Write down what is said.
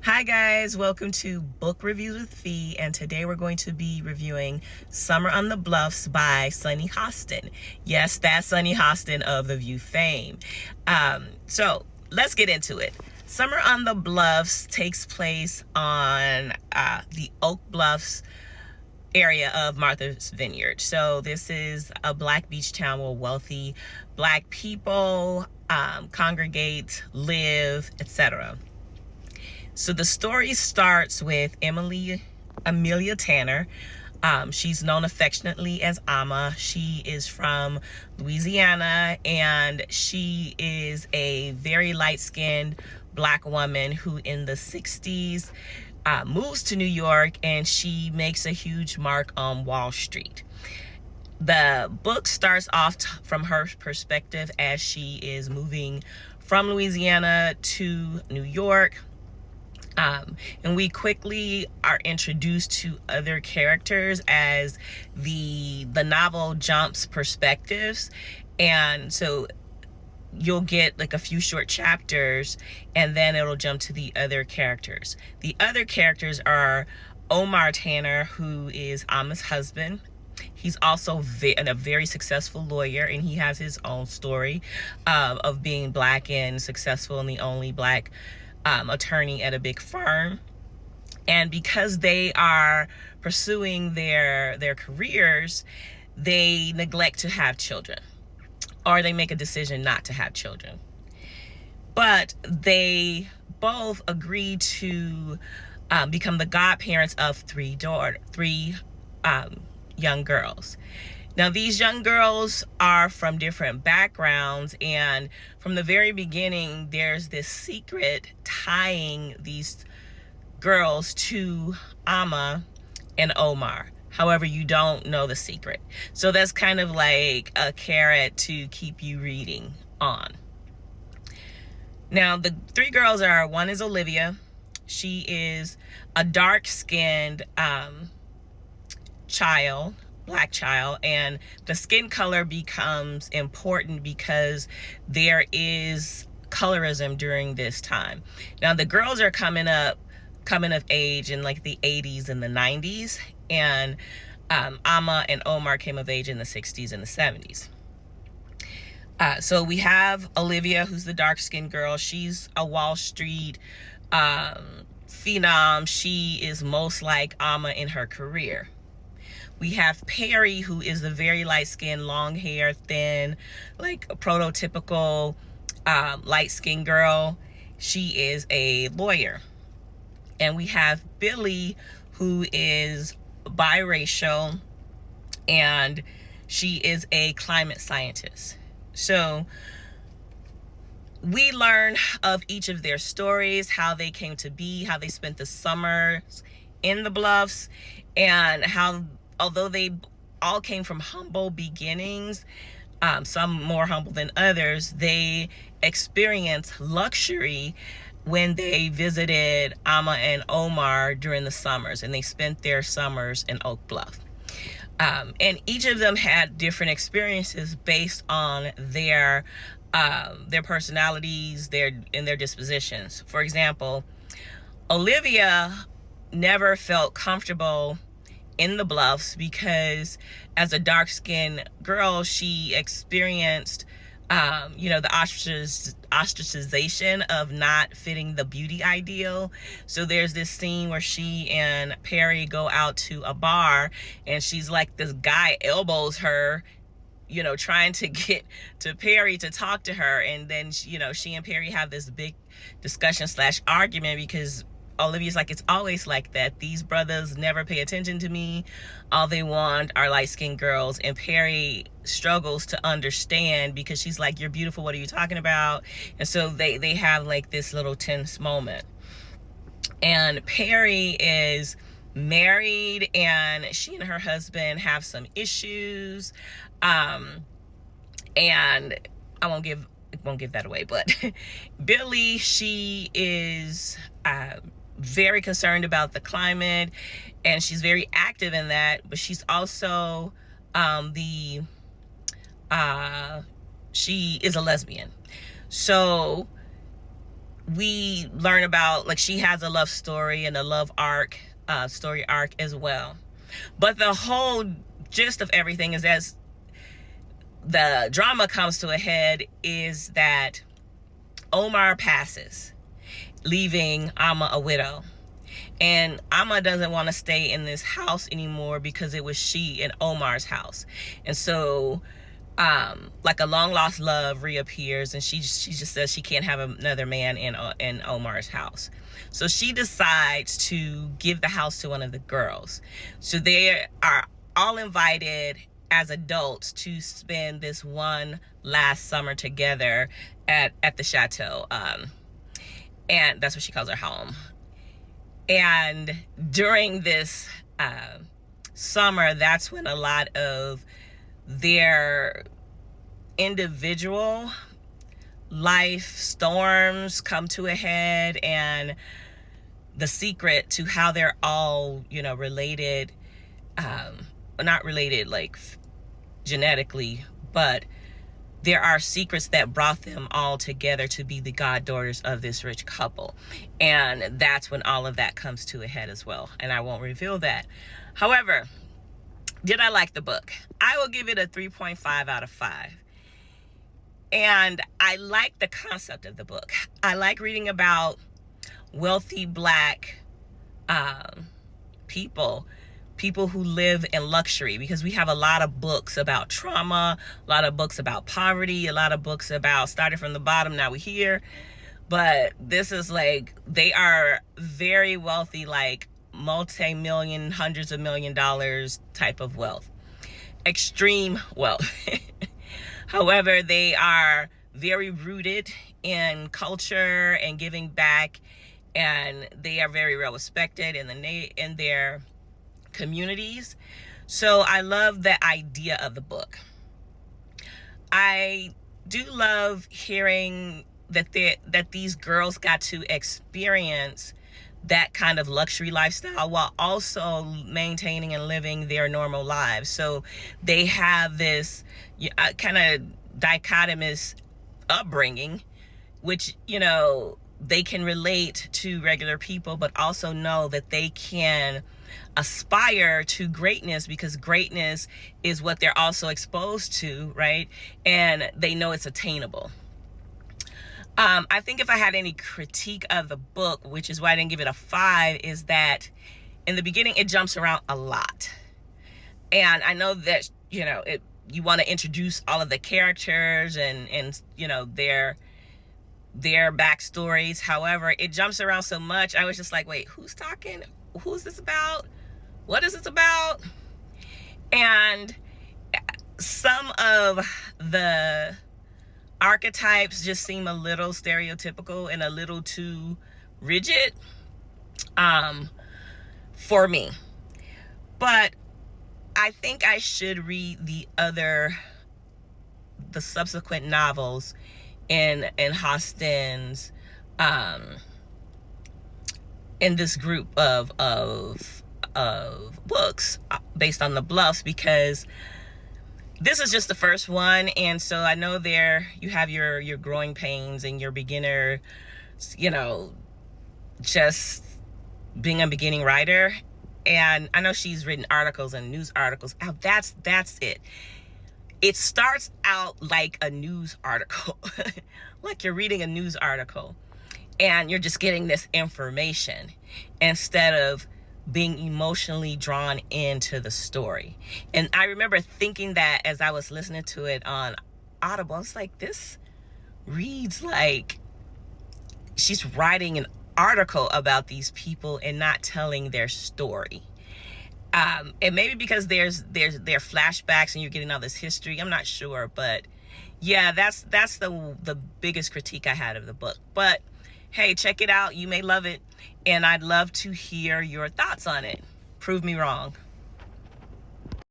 Hi guys, welcome to Book Reviews with Fee, and today we're going to be reviewing Summer on the Bluffs by Sunny Hostin. Yes, that's Sunny Hostin of The View fame. So let's get into it. Summer on the Bluffs takes place on the Oak Bluffs area of Martha's Vineyard. So this is a black beach town where wealthy black people congregate, live, etc. So the story starts with Amelia Tanner. She's known affectionately as Ama. She is from Louisiana, and she is a very light-skinned black woman who in the 60s moves to New York, and she makes a huge mark on Wall Street. The book starts off from her perspective as she is moving from Louisiana to New York. And we quickly are introduced to other characters as the novel jumps perspectives. And so you'll get like a few short chapters and then it'll jump to the other characters. The other characters are Omar Tanner, who is Ama's husband. He's also a very successful lawyer, and he has his own story of being black and successful and the only black attorney at a big firm. And because they are pursuing their careers, they neglect to have children, or they make a decision not to have children. But they both agree to become the godparents of three young girls. Now, these young girls are from different backgrounds, and from the very beginning, there's this secret tying these girls to Ama and Omar. However, you don't know the secret. So that's kind of like a carrot to keep you reading on. Now, the three girls are, one is Olivia. She is a dark-skinned black child, and the skin color becomes important because there is colorism during this time. Now, the girls are coming of age in like the 80s and the 90s, and Ama and Omar came of age in the 60s and the 70s. So we have Olivia, who's the dark-skinned girl. She's a Wall Street phenom. She is most like Ama in her career. We have Perry, who is a very light-skinned, long hair, thin, like a prototypical light-skinned girl. She is a lawyer. And we have Billy, who is biracial, and she is a climate scientist. So we learn of each of their stories, how they came to be, how they spent the summers in the Bluffs, and how, although they all came from humble beginnings, some more humble than others, they experienced luxury when they visited Ama and Omar during the summers, and they spent their summers in Oak Bluff. And each of them had different experiences based on their personalities, their dispositions. For example, Olivia never felt comfortable in the Bluffs because as a dark-skinned girl, she experienced the ostracization of not fitting the beauty ideal. So there's this scene where she and Perry go out to a bar, and she's like, this guy elbows her, trying to get to Perry to talk to her. And then, she and Perry have this big discussion / argument because Olivia's like, it's always like that. These brothers never pay attention to me. All they want are light-skinned girls. And Perry struggles to understand because she's like, you're beautiful. What are you talking about? And so they have like this little tense moment. And Perry is married, and she and her husband have some issues. And I won't give that away, but Billy, she is very concerned about the climate, and she's very active in that, but she's also she is a lesbian. So we learn about, like, she has a love story and a love arc, story arc as well. But the whole gist of everything is, as the drama comes to a head, is that Omar passes, leaving Amma a widow. And Amma doesn't want to stay in this house anymore because it was she and Omar's house. And so like a long lost love reappears, and she just says she can't have another man in Omar's house. So she decides to give the house to one of the girls. So they are all invited as adults to spend this one last summer together at the chateau. And that's what she calls her home. And during this summer, that's when a lot of their individual life storms come to a head, and the secret to how they're all, related, not related like genetically, but there are secrets that brought them all together to be the goddaughters of this rich couple. And that's when all of that comes to a head as well. And I won't reveal that. However, did I like the book? I will give it a 3.5 out of 5. And I like the concept of the book. I like reading about wealthy Black people who live in luxury, because we have a lot of books about trauma, a lot of books about poverty, a lot of books about starting from the bottom, now we're here. But this is like, they are very wealthy, like multi-million, hundreds of $1,000,000 type of wealth, extreme wealth. However, they are very rooted in culture and giving back, and they are very well respected in their communities. So I love the idea of the book. I do love hearing that these girls got to experience that kind of luxury lifestyle while also maintaining and living their normal lives. So they have this kind of dichotomous upbringing, which, they can relate to regular people, but also know that they can aspire to greatness, because greatness is what they're also exposed to, right? And they know it's attainable. I think if I had any critique of the book, which is why I didn't give it a 5, is that in the beginning it jumps around a lot. And I know that, you want to introduce all of the characters and their backstories. However, it jumps around so much, I was just like, wait, who's talking? Who's this about? What is this about? And some of the archetypes just seem a little stereotypical and a little too rigid for me. But I think I should read the subsequent novels in Hostin's in this group of books based on the Bluffs, because this is just the first one. And so I know you have your growing pains and your beginner, just being a beginning writer. And I know she's written articles and news articles. Oh, that's it. It starts out like a news article, like you're reading a news article and you're just getting this information instead of being emotionally drawn into the story. And I remember thinking that as I was listening to it on Audible, I was like, this reads like she's writing an article about these people and not telling their story. And maybe because there's flashbacks and you're getting all this history, I'm not sure, but yeah, that's the biggest critique I had of the book. But hey, check it out. You may love it, and I'd love to hear your thoughts on it. Prove me wrong.